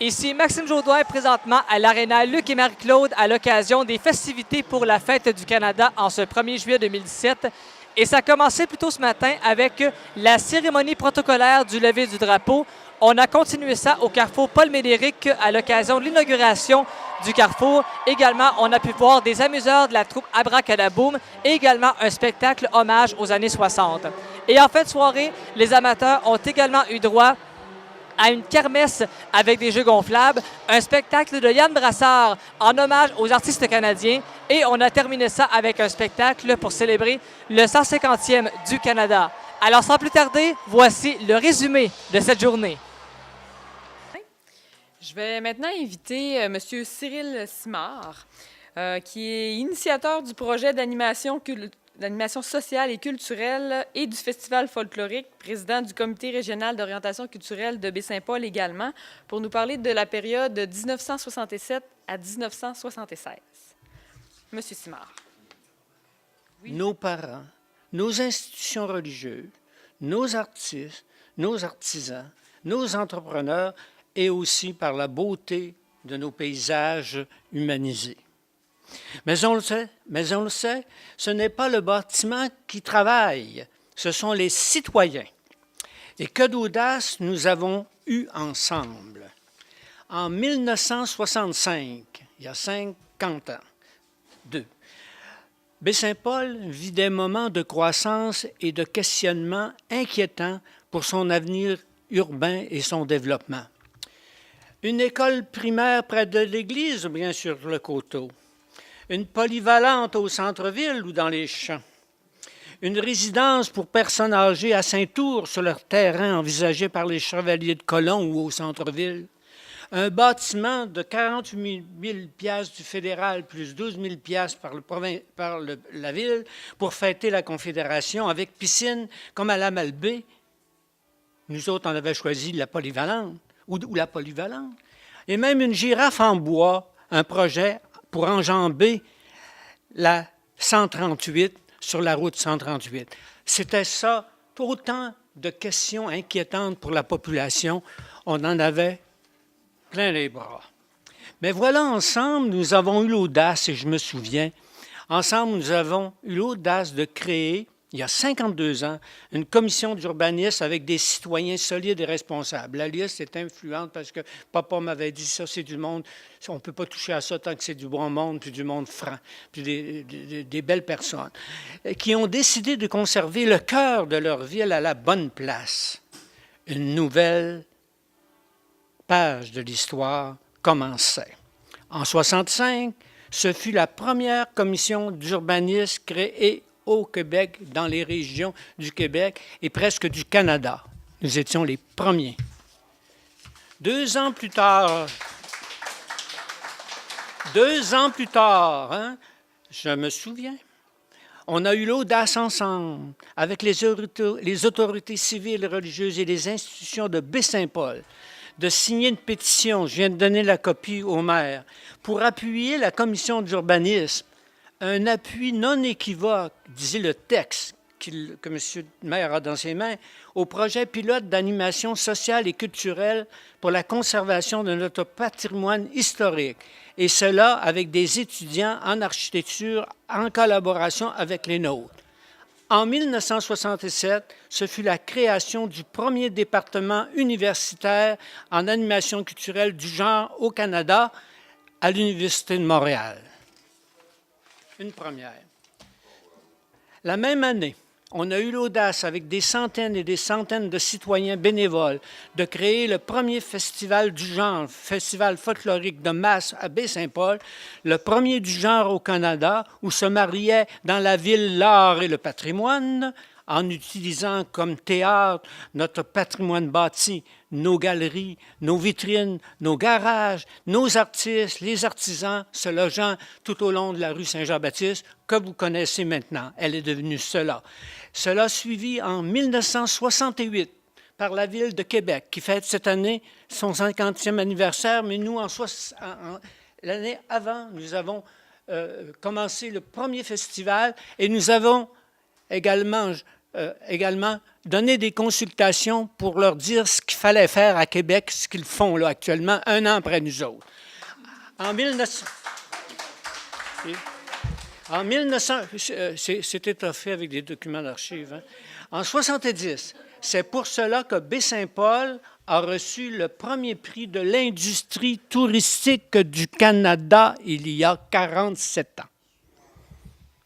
Ici Maxime Jaudoin, présentement à l'Aréna Luc et Marie-Claude à l'occasion des festivités pour la Fête du Canada en ce 1er juillet 2017. Et ça a commencé plus tôt ce matin avec la cérémonie protocolaire du lever du drapeau. On a continué ça au carrefour Paul-Médéric à l'occasion de l'inauguration du carrefour. Également, on a pu voir des amuseurs de la troupe Abracadaboom et également un spectacle hommage aux années 60. Et en fin de soirée, les amateurs ont également eu droit à une kermesse avec des jeux gonflables, un spectacle de Yann Brassard en hommage aux artistes canadiens et on a terminé ça avec un spectacle pour célébrer le 150e du Canada. Alors sans plus tarder, voici le résumé de cette journée. Je vais maintenant inviter M. Cyril Simard, qui est initiateur du projet d'animation sociale et culturelle et du Festival folklorique, président du Comité régional d'orientation culturelle de Baie-Saint-Paul également, pour nous parler de la période de 1967 à 1976. Monsieur Simard. Oui. Nos parents, nos institutions religieuses, nos artistes, nos artisans, nos entrepreneurs et aussi par la beauté de nos paysages humanisés. Mais on le sait, ce n'est pas le bâtiment qui travaille, ce sont les citoyens. Et que d'audace nous avons eu ensemble. En 1965, il y a 50 ans, Baie-Saint-Paul vit des moments de croissance et de questionnement inquiétants pour son avenir urbain et son développement. Une école primaire près de l'église ou bien sur le coteau. Une polyvalente au centre-ville ou dans les champs. Une résidence pour personnes âgées à Saint-Ours sur leur terrain envisagé par les chevaliers de Colomb ou au centre-ville. Un bâtiment de 48 000 $ du fédéral plus 12 000 $ par la ville pour fêter la Confédération avec piscine comme à la Malbaie. Nous autres, on avait choisi la polyvalente ou la polyvalente. Et même une girafe en bois, un projet pour enjamber la 138 sur la route 138. C'était ça, autant de questions inquiétantes pour la population. On en avait plein les bras. Mais voilà, ensemble, nous avons eu l'audace, et je me souviens, ensemble, nous avons eu l'audace de créer, il y a 52 ans, une commission d'urbanisme avec des citoyens solides et responsables. La liste est influente parce que papa m'avait dit ça, c'est du monde, on ne peut pas toucher à ça tant que c'est du bon monde, puis du monde franc, puis des belles personnes, qui ont décidé de conserver le cœur de leur ville à la bonne place. Une nouvelle page de l'histoire commençait. En 1965, ce fut la première commission d'urbanisme créée au Québec, dans les régions du Québec et presque du Canada. Nous étions les premiers. 2 ans plus tard, je me souviens, on a eu l'audace ensemble, avec les autorités civiles, religieuses et les institutions de Baie-Saint-Paul, de signer une pétition, je viens de donner la copie au maire, pour appuyer la commission d'urbanisme. Un appui non équivoque, disait le texte que M. le maire a dans ses mains, au projet pilote d'animation sociale et culturelle pour la conservation de notre patrimoine historique, et cela avec des étudiants en architecture en collaboration avec les nôtres. En 1967, ce fut la création du premier département universitaire en animation culturelle du genre au Canada à l'Université de Montréal. Une première. La même année, on a eu l'audace, avec des centaines et des centaines de citoyens bénévoles, de créer le premier festival du genre, festival folklorique de masse à Baie-Saint-Paul, le premier du genre au Canada, où se mariaient dans la ville l'art et le patrimoine, en utilisant comme théâtre notre patrimoine bâti, nos galeries, nos vitrines, nos garages, nos artistes, les artisans se logeant tout au long de la rue Saint-Jean-Baptiste, que vous connaissez maintenant. Elle est devenue cela. Cela suivi en 1968 par la Ville de Québec, qui fête cette année son 50e anniversaire, mais nous, l'année avant, nous avons commencé le premier festival et nous avons également également donner des consultations pour leur dire ce qu'il fallait faire à Québec, ce qu'ils font là actuellement, un an après nous autres. En 1900, c'est étoffé avec des documents d'archives. Hein? En 70, c'est pour cela que Baie-Saint-Paul a reçu le premier prix de l'industrie touristique du Canada il y a 47 ans.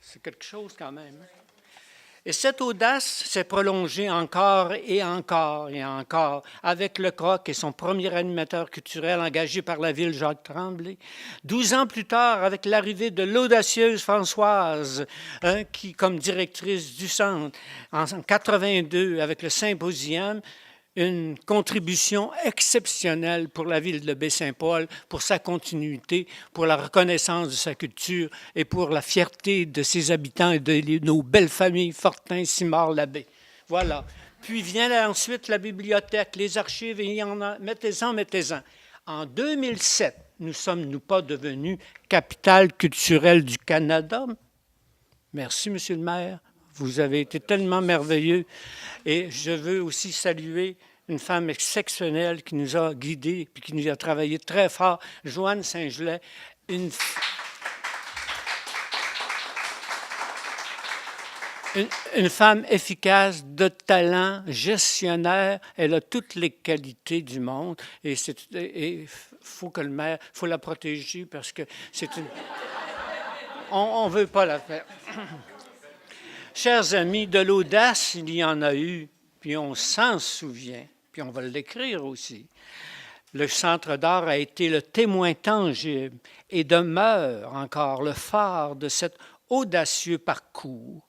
C'est quelque chose quand même. Hein? Et cette audace s'est prolongée encore et encore et encore avec le Croc et son premier animateur culturel engagé par la ville, Jacques Tremblay. 12 ans plus tard, avec l'arrivée de l'audacieuse Françoise, qui, comme directrice du centre, en 82, avec le symposium, une contribution exceptionnelle pour la ville de Baie-Saint-Paul, pour sa continuité, pour la reconnaissance de sa culture et pour la fierté de ses habitants et de nos belles familles, Fortin, Simard, Labbé. Voilà. Puis vient ensuite la bibliothèque, les archives, et il y en a, mettez-en, mettez-en. En 2007, nous sommes-nous pas devenus capitale culturelle du Canada? Merci, Monsieur le maire. Vous avez été tellement merveilleux. Et je veux aussi saluer une femme exceptionnelle qui nous a guidés et qui nous a travaillé très fort, Joanne Saint-Gelais, une femme efficace, de talent, gestionnaire. Elle a toutes les qualités du monde. Et il faut que le maire, faut la protéger parce que c'est une... On ne veut pas la faire. Chers amis, de l'audace, il y en a eu, puis on s'en souvient, puis on va l'écrire aussi. Le Centre d'art a été le témoin tangible et demeure encore le phare de cet audacieux parcours,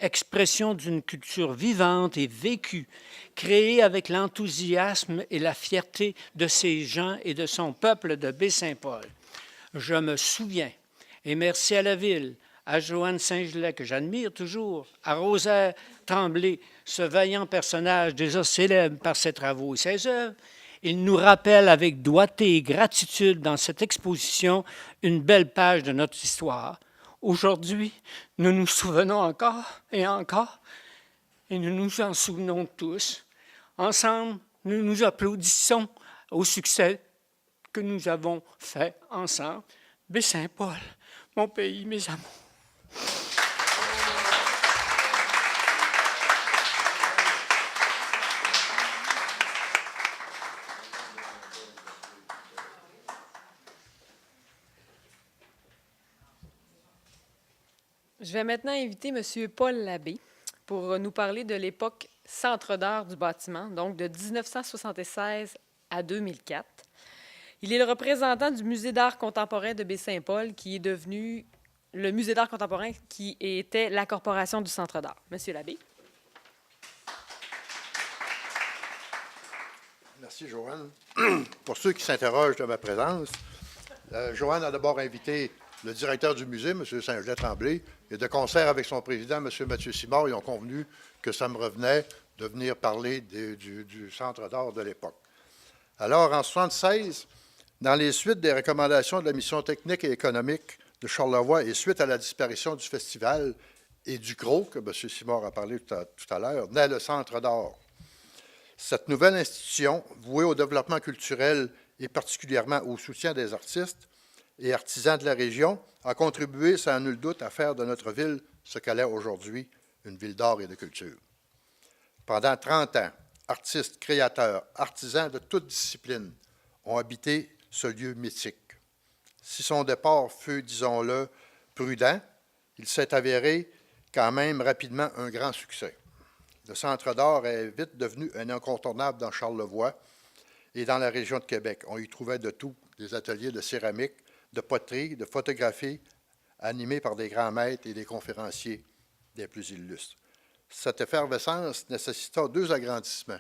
expression d'une culture vivante et vécue, créée avec l'enthousiasme et la fierté de ses gens et de son peuple de Baie-Saint-Paul. Je me souviens, et merci à la ville, à Joanne Saint-Gelais, que j'admire toujours, à Rosaire Tremblay, ce vaillant personnage déjà célèbre par ses travaux et ses œuvres. Il nous rappelle avec doigté et gratitude dans cette exposition une belle page de notre histoire. Aujourd'hui, nous nous souvenons encore, et nous nous en souvenons tous. Ensemble, nous nous applaudissons au succès que nous avons fait ensemble. Baie-Saint-Paul, mon pays, mes amours. Je vais maintenant inviter M. Paul Labbé pour nous parler de l'époque Centre d'art du bâtiment, donc de 1976 à 2004. Il est le représentant du Musée d'art contemporain de Baie-Saint-Paul, qui est devenu le Musée d'art contemporain qui était la corporation du Centre d'art. Monsieur Labbé. Merci, Joanne. Pour ceux qui s'interrogent de ma présence, Joanne a d'abord invité le directeur du musée, M. Saint-Gelais-Tremblay, et de concert avec son président, M. Mathieu Simard, ils ont convenu que ça me revenait de venir parler du Centre d'art de l'époque. Alors, en 1976, dans les suites des recommandations de la mission technique et économique de Charlevoix et suite à la disparition du festival et du CRO, que M. Simard a parlé tout à l'heure, naît le Centre d'art. Cette nouvelle institution, vouée au développement culturel et particulièrement au soutien des artistes et artisans de la région, a contribué sans nul doute à faire de notre ville ce qu'elle est aujourd'hui, une ville d'art et de culture. Pendant 30 ans, artistes, créateurs, artisans de toutes disciplines ont habité ce lieu mythique. Si son départ fut, disons-le, prudent, il s'est avéré quand même rapidement un grand succès. Le Centre d'art est vite devenu un incontournable dans Charlevoix et dans la région de Québec. On y trouvait de tout, des ateliers de céramique, de poterie, de photographie, animés par des grands maîtres et des conférenciers des plus illustres. Cette effervescence nécessita 2 agrandissements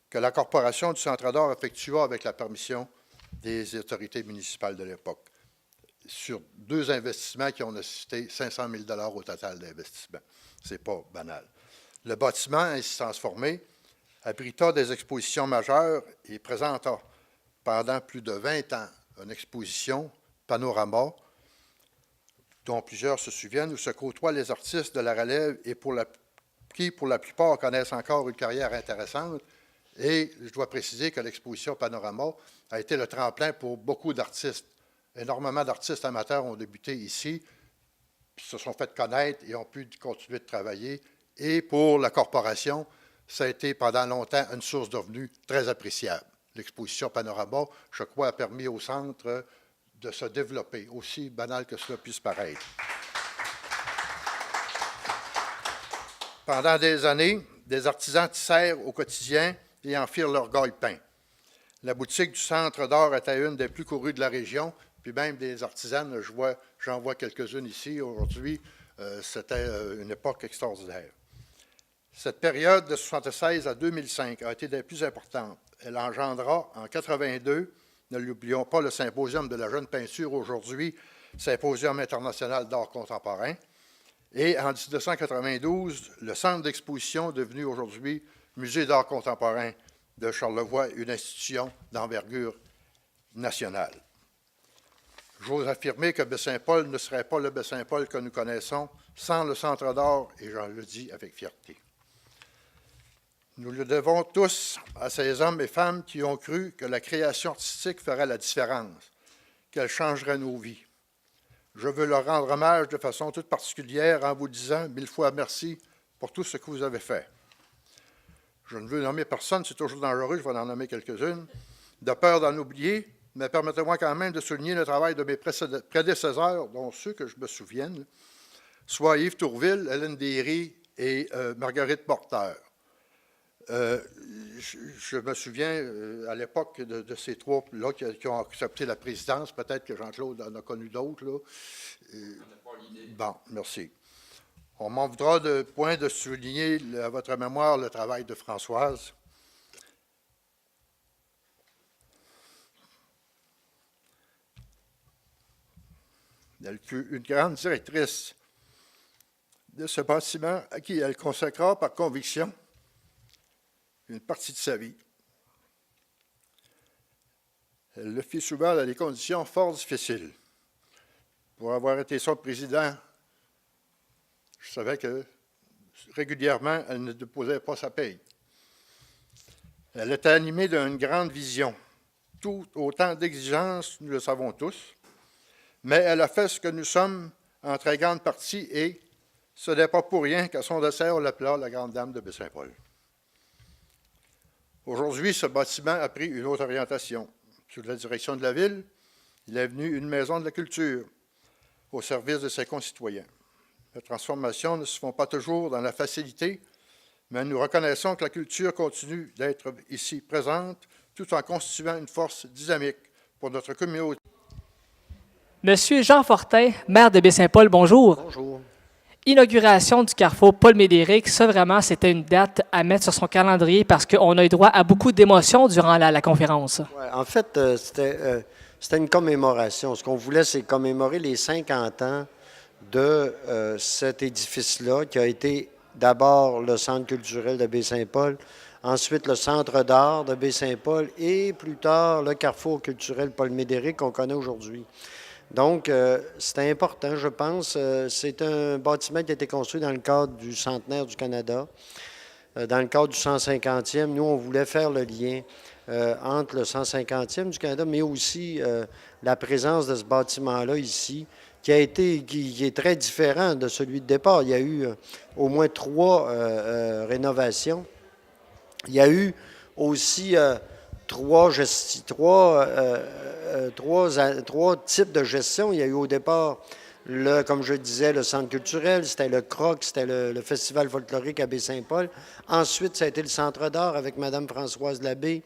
que la Corporation du Centre d'art effectua avec la permission des autorités municipales de l'époque, sur 2 investissements qui ont nécessité 500 000 au total d'investissement. Ce n'est pas banal. Le bâtiment, ainsi transformé, abrita des expositions majeures et présenta pendant plus de 20 ans une exposition, Panorama, dont plusieurs se souviennent, où se côtoient les artistes de la relève et pour la qui, pour la plupart, connaissent encore une carrière intéressante. Et je dois préciser que l'exposition Panorama a été le tremplin pour beaucoup d'artistes. Énormément d'artistes amateurs ont débuté ici, puis se sont fait connaître et ont pu continuer de travailler. Et pour la corporation, ça a été pendant longtemps une source de revenus très appréciable. L'exposition Panorama, je crois, a permis au centre de se développer, aussi banal que cela puisse paraître. Pendant des années, des artisans tissèrent au quotidien et en firent leur gagne-pain. La boutique du Centre d'art était une des plus courues de la région, puis même des artisanes, j'en vois quelques-unes ici aujourd'hui, c'était une époque extraordinaire. Cette période de 1976 à 2005 a été des plus importantes. Elle engendra en 1982, ne l'oublions pas, le Symposium de la jeune peinture, aujourd'hui Symposium international d'art contemporain, et en 1992, le centre d'exposition devenu aujourd'hui Musée d'art contemporain de Charlevoix, une institution d'envergure nationale. J'ose affirmer que Baie-Saint-Paul ne serait pas le Baie-Saint-Paul que nous connaissons sans le Centre d'art, et j'en le dis avec fierté. Nous le devons tous à ces hommes et femmes qui ont cru que la création artistique ferait la différence, qu'elle changerait nos vies. Je veux leur rendre hommage de façon toute particulière en vous disant 1000 fois merci pour tout ce que vous avez fait. Je ne veux nommer personne, c'est toujours dangereux, je vais en nommer quelques-unes, de peur d'en oublier, mais permettez-moi quand même de souligner le travail de mes prédécesseurs, dont ceux que je me souvienne, soit Yves Tourville, Hélène Derry et Marguerite Porter. Je me souviens à l'époque de ces trois-là qui ont accepté la présidence. Peut-être que Jean-Claude en a connu d'autres. Bon, merci. On m'en voudra de point de souligner à votre mémoire le travail de Françoise. Elle fut une grande directrice de ce bâtiment à qui elle consacra par conviction une partie de sa vie. Elle le fit souvent dans des conditions fort difficiles. Pour avoir été son président, je savais que régulièrement, elle ne déposait pas sa paye. Elle était animée d'une grande vision, tout autant d'exigences, nous le savons tous, mais elle a fait ce que nous sommes en très grande partie et ce n'est pas pour rien qu'à son dessert, on l'appela la Grande Dame de Baie-Saint-Paul. Aujourd'hui, ce bâtiment a pris une autre orientation. Sous la direction de la Ville, il est devenu une maison de la culture au service de ses concitoyens. Les transformations ne se font pas toujours dans la facilité, mais nous reconnaissons que la culture continue d'être ici présente tout en constituant une force dynamique pour notre communauté. Monsieur Jean Fortin, maire de Baie-Saint-Paul, bonjour. Bonjour. Inauguration du carrefour Paul-Médéric, ça vraiment, c'était une date à mettre sur son calendrier parce qu'on a eu droit à beaucoup d'émotions durant la conférence. Ouais, en fait, c'était une commémoration. Ce qu'on voulait, c'est commémorer les 50 ans de cet édifice-là, qui a été d'abord le Centre culturel de Baie-Saint-Paul, ensuite le Centre d'art de Baie-Saint-Paul et plus tard le carrefour culturel Paul-Médéric qu'on connaît aujourd'hui. Donc, c'était important, je pense. C'est un bâtiment qui a été construit dans le cadre du centenaire du Canada, dans le cadre du 150e. Nous, on voulait faire le lien entre le 150e du Canada, mais aussi la présence de ce bâtiment-là ici, qui est très différent de celui de départ. Il y a eu au moins 3 rénovations. Il y a eu aussi trois types de gestion. Il y a eu au départ, comme je disais, le centre culturel, c'était le CROC, c'était le Festival folklorique à Baie-Saint-Paul. Ensuite, ça a été le Centre d'art avec Mme Françoise Labbé.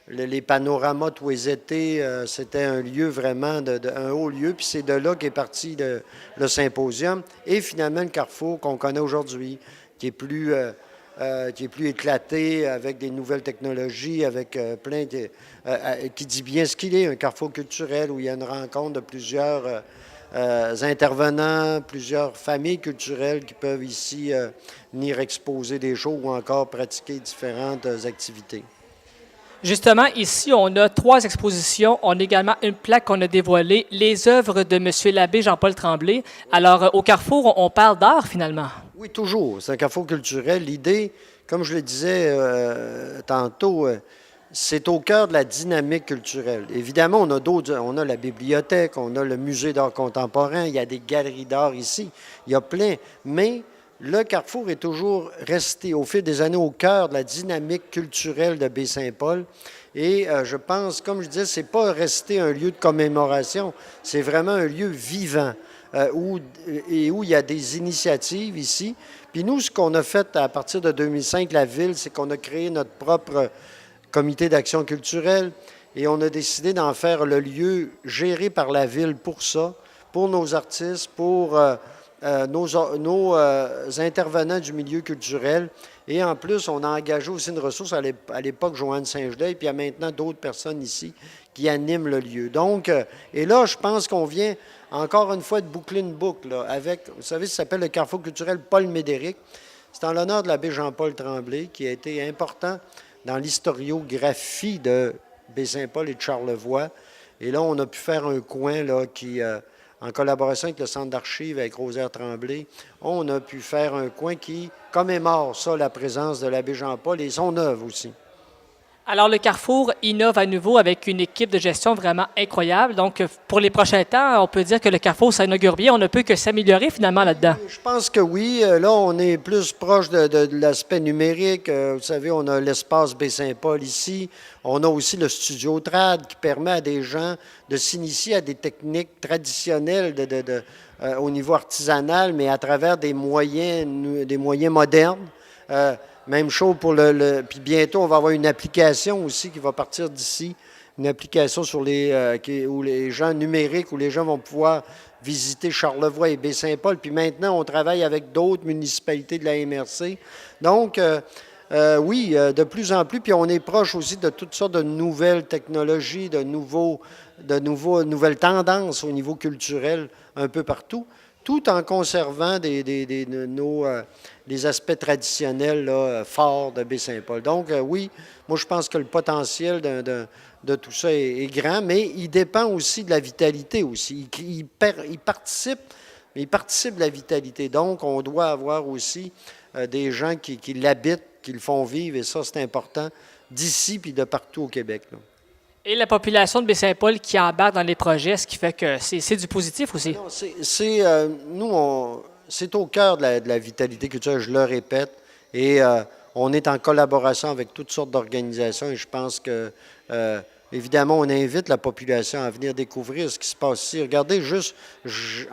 Les panoramas tous les étés, c'était un lieu vraiment, un haut lieu. Puis c'est de là qu'est parti le symposium. Et finalement, le carrefour qu'on connaît aujourd'hui, qui est plus éclaté, avec des nouvelles technologies, avec qui dit bien ce qu'il est, un carrefour culturel où il y a une rencontre de plusieurs intervenants, plusieurs familles culturelles qui peuvent ici venir exposer des shows ou encore pratiquer différentes activités. Justement, ici, on a 3 expositions. On a également une plaque qu'on a dévoilée, les œuvres de M. l'abbé Jean-Paul Tremblay. Alors, au Carrefour, on parle d'art, finalement. Oui, toujours. C'est un carrefour culturel. L'idée, comme je le disais tantôt, c'est au cœur de la dynamique culturelle. Évidemment, on a d'autres, on a la bibliothèque, on a le musée d'art contemporain, il y a des galeries d'art ici, il y a plein. Mais le carrefour est toujours resté au fil des années au cœur de la dynamique culturelle de Baie-Saint-Paul. Et je pense, comme je disais, c'est pas resté un lieu de commémoration, c'est vraiment un lieu vivant où il y a des initiatives ici. Puis nous, ce qu'on a fait à partir de 2005, la Ville, c'est qu'on a créé notre propre comité d'action culturelle et on a décidé d'en faire le lieu géré par la Ville pour ça, pour nos artistes, pour nos intervenants du milieu culturel. Et en plus, on a engagé aussi une ressource à l'époque, Joanne Saint-Gelais, puis il y a maintenant d'autres personnes ici qui animent le lieu. Donc, et là, je pense qu'on vient encore une fois de boucler une boucle là, avec, vous savez, ça s'appelle le Carrefour culturel Paul Médéric. C'est en l'honneur de l'abbé Jean-Paul Tremblay, qui a été important dans l'historiographie de Baie-Saint-Paul et de Charlevoix. Et là, on a pu faire un coin là, qui, en collaboration avec le Centre d'archives, avec Rosaire Tremblay, on a pu faire un coin qui commémore ça, la présence de l'abbé Jean-Paul et son œuvre aussi. Alors, le Carrefour innove à nouveau avec une équipe de gestion vraiment incroyable. Donc, pour les prochains temps, on peut dire que le Carrefour s'inaugure bien. On ne peut que s'améliorer finalement là-dedans. Je pense que oui. Là, on est plus proche de l'aspect numérique. Vous savez, on a l'espace Baie-Saint-Paul ici. On a aussi le studio Trad qui permet à des gens de s'initier à des techniques traditionnelles au niveau artisanal, mais à travers des moyens modernes. Même chose pour puis bientôt, on va avoir une application aussi qui va partir d'ici, une application sur où les gens numériques, où les gens vont pouvoir visiter Charlevoix et Baie-Saint-Paul. Puis maintenant, on travaille avec d'autres municipalités de la MRC. Donc, oui, de plus en plus. Puis on est proche aussi de toutes sortes de nouvelles technologies, de nouvelles tendances au niveau culturel un peu partout, tout en conservant les aspects traditionnels là, forts de Baie-Saint-Paul. Donc, oui, moi, je pense que le potentiel de tout ça est grand, mais il dépend aussi de la vitalité aussi. Il participe de la vitalité. Donc, on doit avoir aussi des gens qui l'habitent, qui le font vivre, et ça, c'est important, d'ici puis de partout au Québec, là. Et la population de Baie-Saint-Paul qui embarque dans les projets, ce qui fait que c'est du positif aussi. Non, c'est au cœur de la vitalité culturelle, je le répète, et on est en collaboration avec toutes sortes d'organisations, et je pense que, évidemment, on invite la population à venir découvrir ce qui se passe ici. Regardez, juste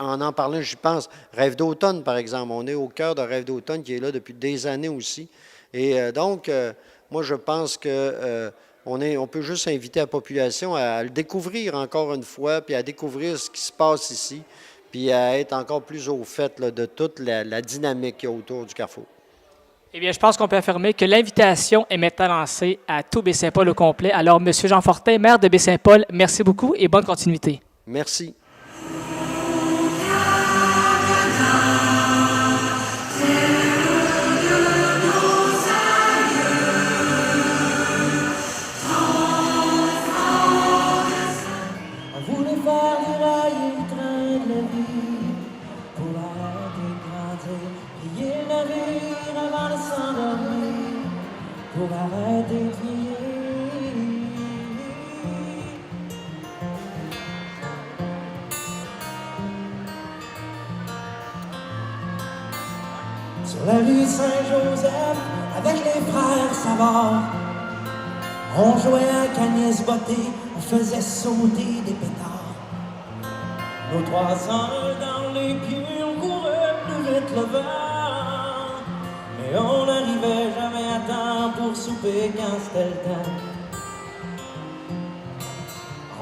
en parlant, j'y pense, Rêve d'automne, par exemple. On est au cœur de Rêve d'automne qui est là depuis des années aussi. Et donc, moi, je pense que on peut juste inviter la population à le découvrir encore une fois, puis à découvrir ce qui se passe ici, puis à être encore plus au fait là, de toute la dynamique qu'il y a autour du Carrefour. Eh bien, je pense qu'on peut affirmer que l'invitation est maintenant lancée à tout Baie-Saint-Paul au complet. Alors, M. Jean Fortin, maire de Baie-Saint-Paul, merci beaucoup et bonne continuité. Merci. Pour arrêter de crier. Sur la rue Saint-Joseph, avec les frères Savard, on jouait à Canis botté, on faisait sauter des pétards. Nos 300 dans les pieds, on courait plus vite le vent. Mais on n'arrivait jamais à temps pour souper quand c'était le temps.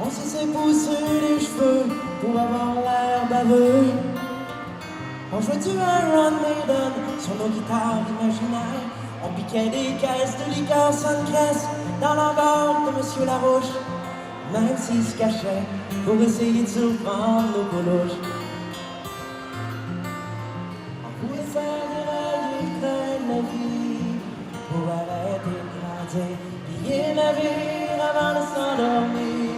On se s'est poussé les cheveux pour avoir l'air baveux. On jouait du Iron Maiden sur nos guitares imaginaires. On piquait des caisses de liqueur Suncrest dans l'hangar de Monsieur Larouche, même s'il se cachait pour essayer de surprendre nos coloches. On voulait faire la vie pour arrêter de grandir, piller le navire avant de s'endormir,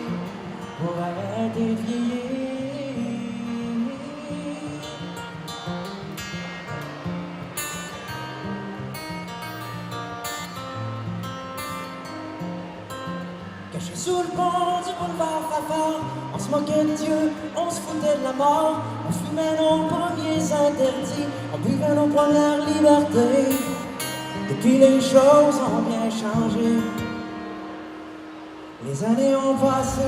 pour arrêter de vieillir. Couché sous le pont du boulevard Fafard, on se moquait de Dieu, on se foutait de la mort. On fumait nos premiers interdits, on buvait nos premières libertés. Depuis les choses ont bien changé, les années ont passé.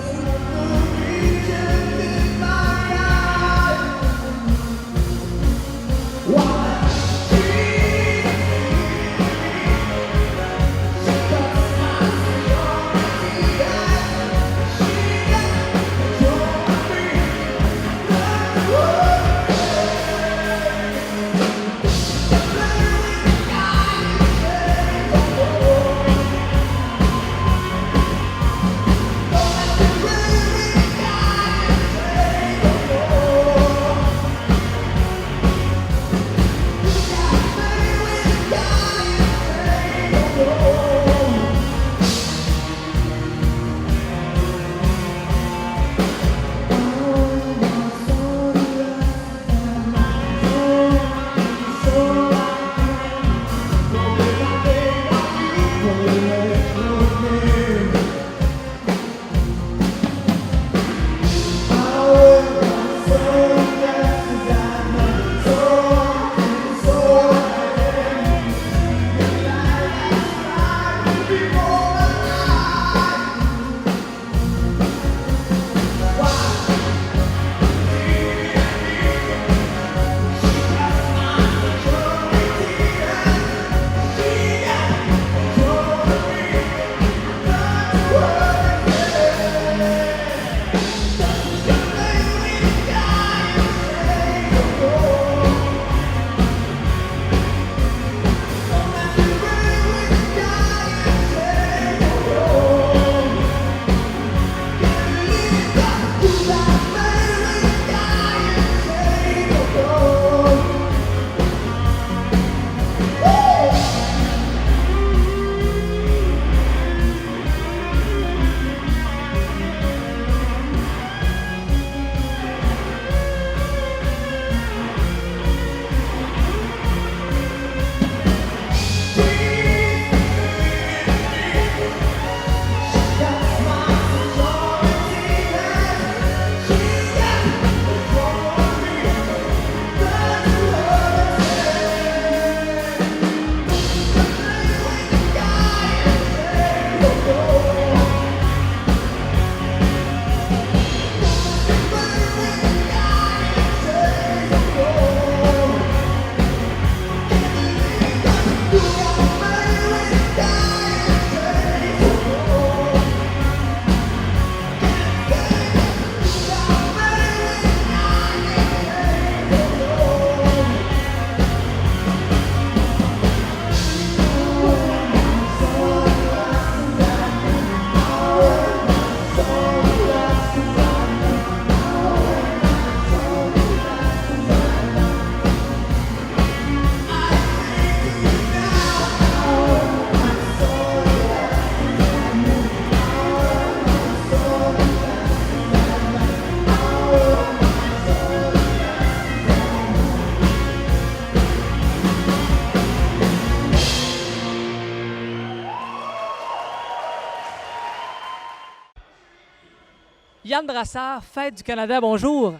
Yann Brassard, Fête du Canada, bonjour.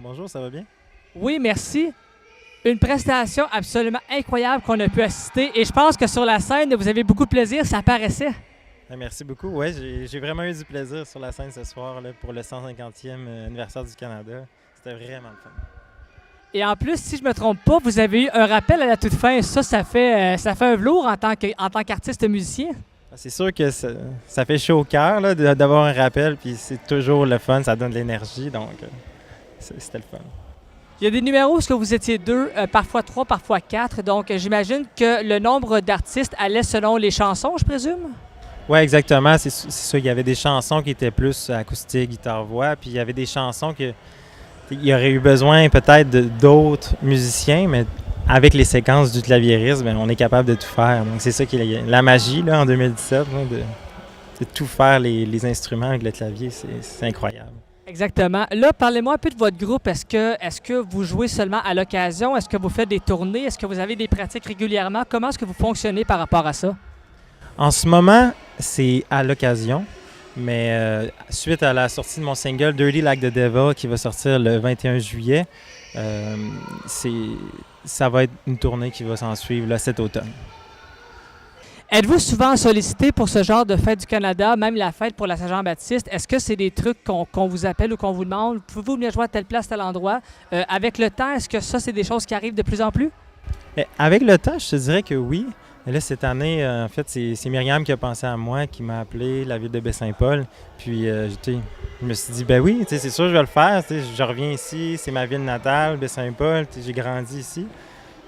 Bonjour, ça va bien? Oui, merci. Une prestation absolument incroyable qu'on a pu assister et je pense que sur la scène, vous avez beaucoup de plaisir, ça paraissait. Merci beaucoup. Oui, j'ai vraiment eu du plaisir sur la scène ce soir là, pour le 150e anniversaire du Canada. C'était vraiment le fun. Et en plus, si je ne me trompe pas, vous avez eu un rappel à la toute fin. Ça fait un velours en tant qu'artiste musicien. C'est sûr que ça fait chaud au cœur là, d'avoir un rappel, puis c'est toujours le fun, ça donne de l'énergie, donc c'était le fun. Il y a des numéros où vous étiez deux, parfois trois, parfois quatre, donc j'imagine que le nombre d'artistes allait selon les chansons, je présume? Oui, exactement. C'est ça, il y avait des chansons qui étaient plus acoustique, guitare-voix, puis il y avait des chansons qu'il y aurait eu besoin peut-être d'autres musiciens, mais avec les séquences du claviériste, on est capable de tout faire. Donc c'est ça qui est la magie là, en 2017, là, de tout faire les instruments avec le clavier, c'est incroyable. Exactement. Là, parlez-moi un peu de votre groupe. Est-ce que vous jouez seulement à l'occasion? Est-ce que vous faites des tournées? Est-ce que vous avez des pratiques régulièrement? Comment est-ce que vous fonctionnez par rapport à ça? En ce moment, c'est à l'occasion. suite à la sortie de mon single Dirty Like the Devil qui va sortir le 21 juillet, ça va être une tournée qui va s'en suivre là, cet automne. Êtes-vous souvent sollicité pour ce genre de fête du Canada, même la fête pour la Saint-Jean-Baptiste? Est-ce que c'est des trucs qu'on vous appelle ou qu'on vous demande? Pouvez-vous venir jouer à telle place, tel endroit? Avec le temps, est-ce que ça, c'est des choses qui arrivent de plus en plus? Avec le temps, je te dirais que oui. Et là, cette année, en fait, c'est Myriam qui a pensé à moi, qui m'a appelé, la ville de Baie-Saint-Paul. Puis, je me suis dit, ben oui, c'est sûr, je vais le faire. Je reviens ici, c'est ma ville natale, Baie-Saint-Paul. J'ai grandi ici.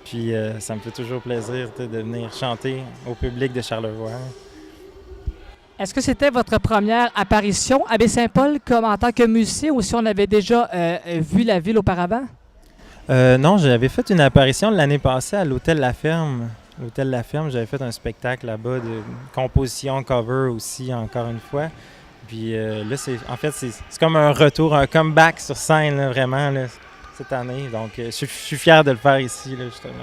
Puis, ça me fait toujours plaisir de venir chanter au public de Charlevoix. Est-ce que c'était votre première apparition à Baie-Saint-Paul comme en tant que musicien ou si on avait déjà vu la ville auparavant? Non, j'avais fait une apparition l'année passée à l'Hôtel La Ferme. L'Hôtel La Ferme, j'avais fait un spectacle là-bas de composition, cover aussi, encore une fois. Puis là, c'est comme un retour, un comeback sur scène, là, vraiment, là, cette année. Donc, je suis fier de le faire ici, là, justement.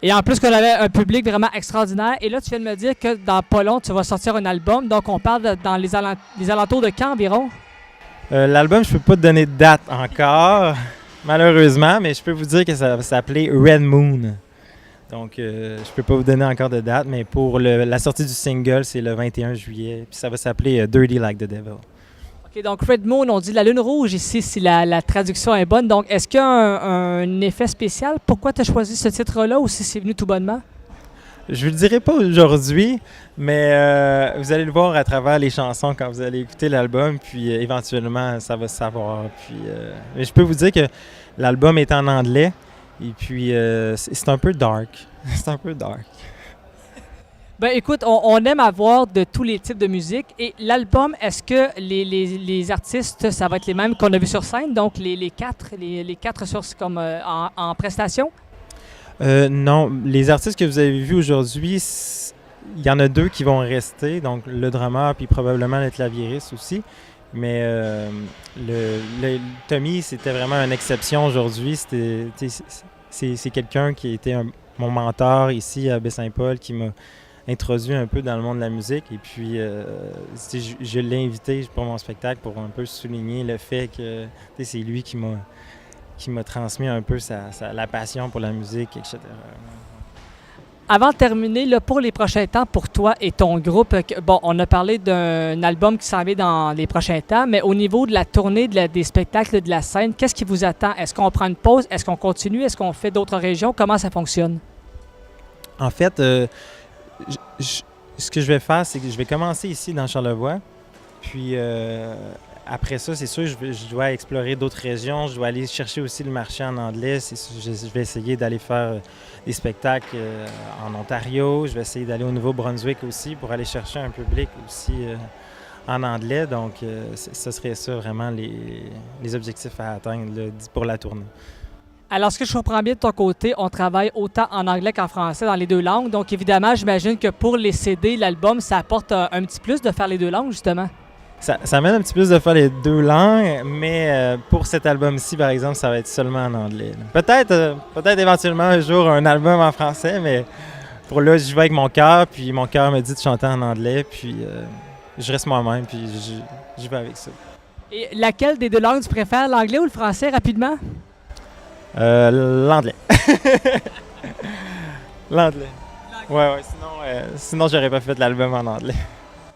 Et en plus qu'on avait un public vraiment extraordinaire. Et là, tu viens de me dire que dans pas long, tu vas sortir un album. Donc, on parle dans les alentours de quand environ? L'album, je peux pas te donner de date encore, malheureusement, mais je peux vous dire que ça va s'appeler Red Moon. Donc, je peux pas vous donner encore de date, mais pour la sortie du single, c'est le 21 juillet. Puis ça va s'appeler Dirty Like the Devil. OK, donc Red Moon, on dit la lune rouge ici, si la traduction est bonne. Donc, est-ce qu'il y a un effet spécial? Pourquoi tu as choisi ce titre-là ou si c'est venu tout bonnement? Je ne le dirai pas aujourd'hui, mais vous allez le voir à travers les chansons quand vous allez écouter l'album, puis éventuellement, ça va se savoir. Puis, mais je peux vous dire que l'album est en anglais. Et puis, c'est un peu dark. C'est un peu dark. Ben écoute, on aime avoir de tous les types de musique. Et l'album, est-ce que les artistes, ça va être les mêmes qu'on a vu sur scène? Donc, les quatre sur, comme en prestation? Non, les artistes que vous avez vus aujourd'hui, il y en a 2 qui vont rester. Donc, le drummer puis probablement le claviériste aussi. Mais le Tommy, c'était vraiment une exception aujourd'hui. C'est quelqu'un qui a été mon mentor ici à Baie-Saint-Paul, qui m'a introduit un peu dans le monde de la musique. Et puis, je l'ai invité pour mon spectacle pour un peu souligner le fait que c'est lui qui m'a transmis un peu la passion pour la musique, etc. Avant de terminer, là, pour les prochains temps, pour toi et ton groupe, bon, on a parlé d'un album qui s'en vient dans les prochains temps, mais au niveau de la tournée, des spectacles, de la scène, qu'est-ce qui vous attend? Est-ce qu'on prend une pause? Est-ce qu'on continue? Est-ce qu'on fait d'autres régions? Comment ça fonctionne? En fait, ce que je vais faire, c'est que je vais commencer ici dans Charlevoix. Puis après ça, c'est sûr, je dois explorer d'autres régions. Je dois aller chercher aussi le marché en anglais. Je vais essayer d'aller faire des spectacles en Ontario. Je vais essayer d'aller au Nouveau-Brunswick aussi pour aller chercher un public aussi en anglais. Donc, ce serait ça vraiment les objectifs à atteindre là, pour la tournée. Alors, ce que je comprends bien de ton côté, on travaille autant en anglais qu'en français dans les 2 langues. Donc, évidemment, j'imagine que pour les CD, l'album, ça apporte un petit plus de faire les 2 langues, justement. Ça mène un petit plus de faire les 2 langues, mais pour cet album-ci, par exemple, ça va être seulement en anglais. Peut-être éventuellement un jour un album en français, mais pour là, j'y vais avec mon cœur, puis mon cœur me dit de chanter en anglais, puis je reste moi-même, puis j'y vais avec ça. Et laquelle des 2 langues tu préfères, l'anglais ou le français, rapidement? L'anglais. L'anglais. Ouais, sinon j'aurais pas fait l'album en anglais.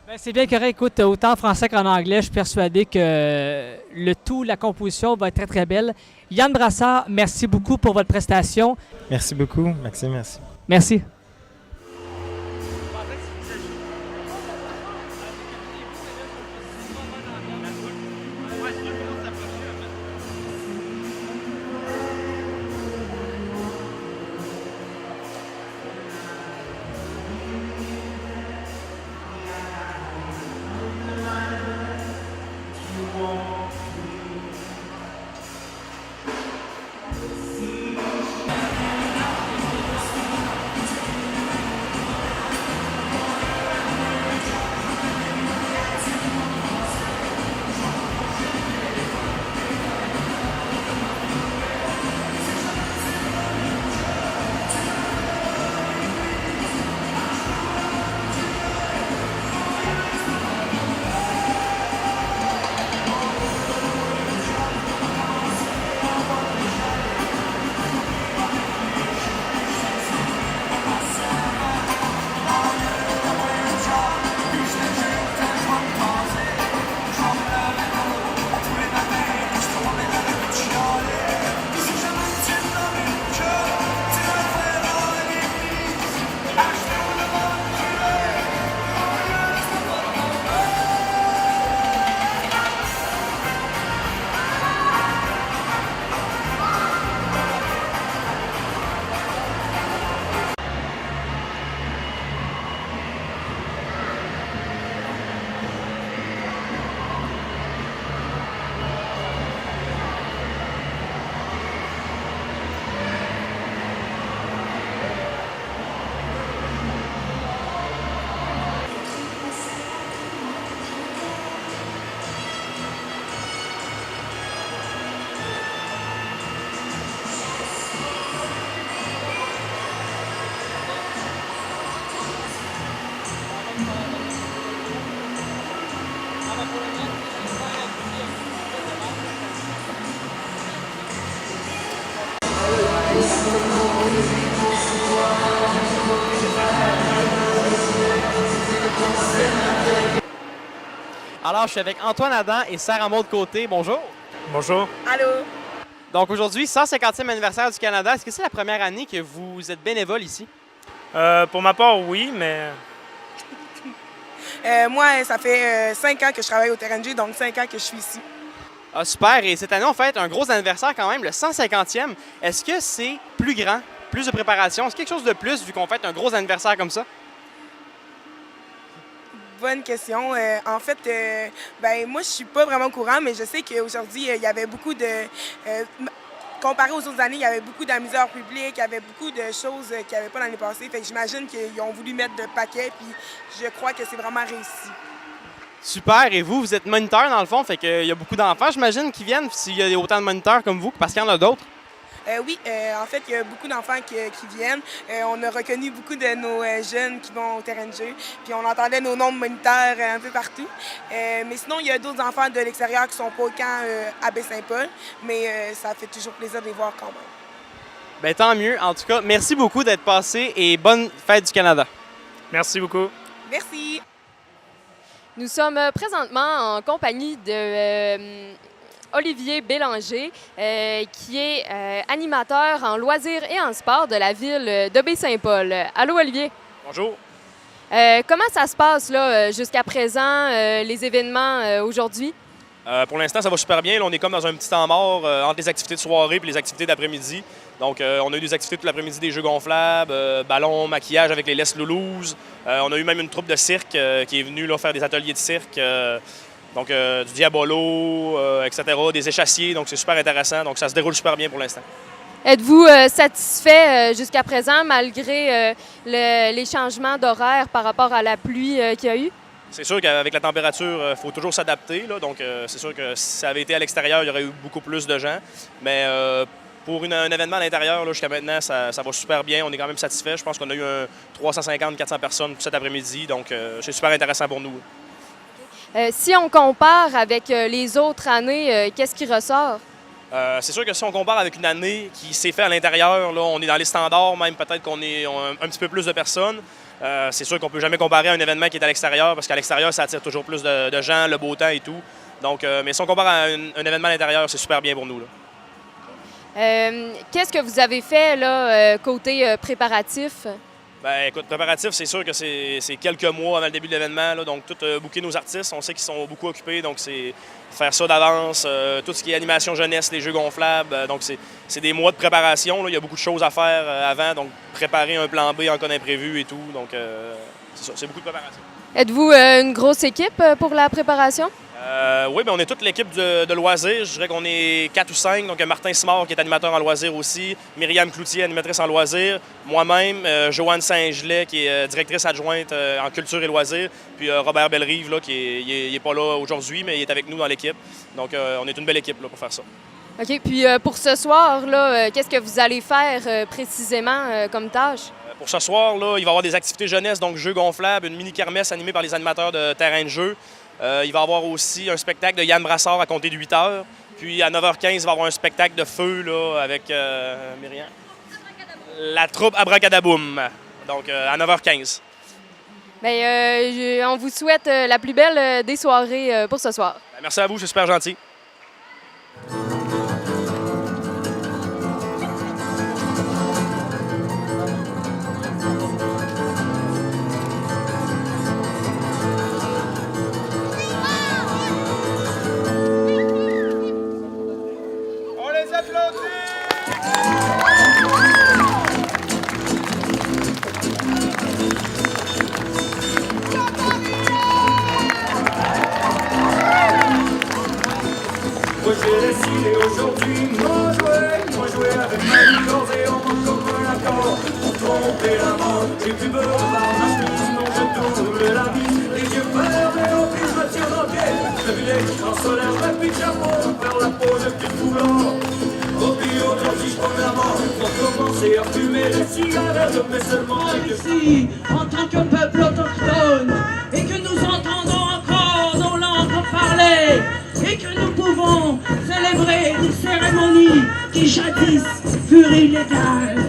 Ben, c'est bien correct. Écoute, autant en français qu'en anglais, je suis persuadé que la composition va être très, très belle. Yann Brassard, merci beaucoup pour votre prestation. Merci beaucoup, Maxime, merci. Merci. Alors, je suis avec Antoine Adam et Sarah-Maud Côté. Bonjour. Bonjour. Allô? Donc aujourd'hui, 150e anniversaire du Canada. Est-ce que c'est la première année que vous êtes bénévole ici? Pour ma part, oui, mais Moi, ça fait 5 ans que je travaille au TRNG, donc 5 ans que je suis ici. Ah, super. Et cette année, on fête un gros anniversaire quand même, le 150e. Est-ce que c'est plus grand, plus de préparation? Est-ce quelque chose de plus vu qu'on fête un gros anniversaire comme ça? Bonne question. En fait, moi, je suis pas vraiment au courant, mais je sais qu'aujourd'hui, il y avait beaucoup de... comparé aux autres années, il y avait beaucoup d'amuseurs publics, il y avait beaucoup de choses qu'il n'y avait pas l'année passée. Fait que j'imagine qu'ils ont voulu mettre de paquets, puis je crois que c'est vraiment réussi. Super. Et vous, vous êtes moniteur dans le fond, fait qu'il y a beaucoup d'enfants, j'imagine, qui viennent, s'il y a autant de moniteurs comme vous, parce qu'il y en a d'autres. Oui, en fait, il y a beaucoup d'enfants qui viennent. On a reconnu beaucoup de nos jeunes qui vont au terrain de jeu. Puis on entendait nos noms de moniteurs un peu partout. Mais sinon, il y a d'autres enfants de l'extérieur qui sont pas au camp à Baie-Saint-Paul. Mais ça fait toujours plaisir de les voir quand même. Bien, tant mieux. En tout cas, merci beaucoup d'être passé et bonne fête du Canada. merci beaucoup. Merci! Nous sommes présentement en compagnie de Olivier Bélanger, qui est animateur en loisirs et en sport de la ville de Baie-Saint-Paul. Allô, Olivier? Bonjour. Comment ça se passe là jusqu'à présent, les événements aujourd'hui? Pour l'instant, ça va super bien. Là, on est comme dans un petit temps mort entre les activités de soirée et les activités d'après-midi. Donc, on a eu des activités toute l'après-midi, des jeux gonflables, ballons, maquillage avec les Les Loulouses. On a eu même une troupe de cirque qui est venue là, faire des ateliers de cirque. Donc, du diabolo, etc., des échassiers. Donc, c'est super intéressant. Donc, ça se déroule super bien pour l'instant. Êtes-vous satisfait jusqu'à présent, malgré les changements d'horaire par rapport à la pluie qu'il y a eu? C'est sûr qu'avec la température, il faut toujours s'adapter. Là. Donc, c'est sûr que si ça avait été à l'extérieur, il y aurait eu beaucoup plus de gens. Mais pour un événement à l'intérieur, jusqu'à maintenant, ça va super bien. On est quand même satisfait. Je pense qu'on a eu 350-400 personnes cet après-midi. Donc, c'est super intéressant pour nous. Si on compare avec les autres années, qu'est-ce qui ressort? C'est sûr que si on compare avec une année qui s'est faite à l'intérieur, là, on est dans les standards, même peut-être qu'on est un petit peu plus de personnes. C'est sûr qu'on ne peut jamais comparer à un événement qui est à l'extérieur, parce qu'à l'extérieur, ça attire toujours plus de gens, le beau temps et tout. Donc, mais si on compare à un événement à l'intérieur, c'est super bien pour nous. Là. Qu'est-ce que vous avez fait là, côté préparatif? Bien, écoute, préparatif, c'est sûr que c'est quelques mois avant le début de l'événement. Donc, tout booker nos artistes, on sait qu'ils sont beaucoup occupés. Donc, c'est faire ça d'avance. Tout ce qui est animation jeunesse, les jeux gonflables. Donc, c'est des mois de préparation. Là. Il y a beaucoup de choses à faire avant. Donc, préparer un plan B en cas d'imprévu et tout. Donc, c'est ça, c'est beaucoup de préparation. Êtes-vous une grosse équipe pour la préparation? Oui, bien, on est toute l'équipe de loisirs. Je dirais qu'on est 4 ou 5. Donc, Martin Simard, qui est animateur en loisirs aussi. Myriam Cloutier, animatrice en loisirs. Moi-même, Joanne Saint-Gelais, qui est directrice adjointe en culture et loisirs. Puis Robert Bellerive, là, qui n'est pas là aujourd'hui, mais il est avec nous dans l'équipe. Donc, on est une belle équipe là, pour faire ça. OK. Puis pour ce soir, là, qu'est-ce que vous allez faire précisément comme tâche? Pour ce soir, là, il va y avoir des activités jeunesse, donc jeux gonflables, une mini-kermesse animée par les animateurs de terrain de jeu. Il va y avoir aussi un spectacle de Yann Brassard à compter de 8 h. Puis à 9h15, il va y avoir un spectacle de feu là, avec Myriam. La troupe Abracadaboum. Donc à 9h15. Bien, on vous souhaite la plus belle des soirées pour ce soir. Bien, merci à vous, c'est super gentil. Moi j'ai décidé aujourd'hui, moi jouer avec ma licorne et on monte comme un accord. On trompe la mort, j'ai plus peur de ma chemise, non je tourne la vie. Les yeux fermés, au pire je me tire dans le pied. Je vis en solaire, je me pique chapeau, faire la peau, je pique foulard. Au pire aujourd'hui je prends la mort, pour commencer à fumer des cigarettes, mais seulement ici, en tant que peuple autochtone, et que nous entendons encore nos langues parler, et que nous pouvons célébrer des cérémonies qui jadis furent illégales.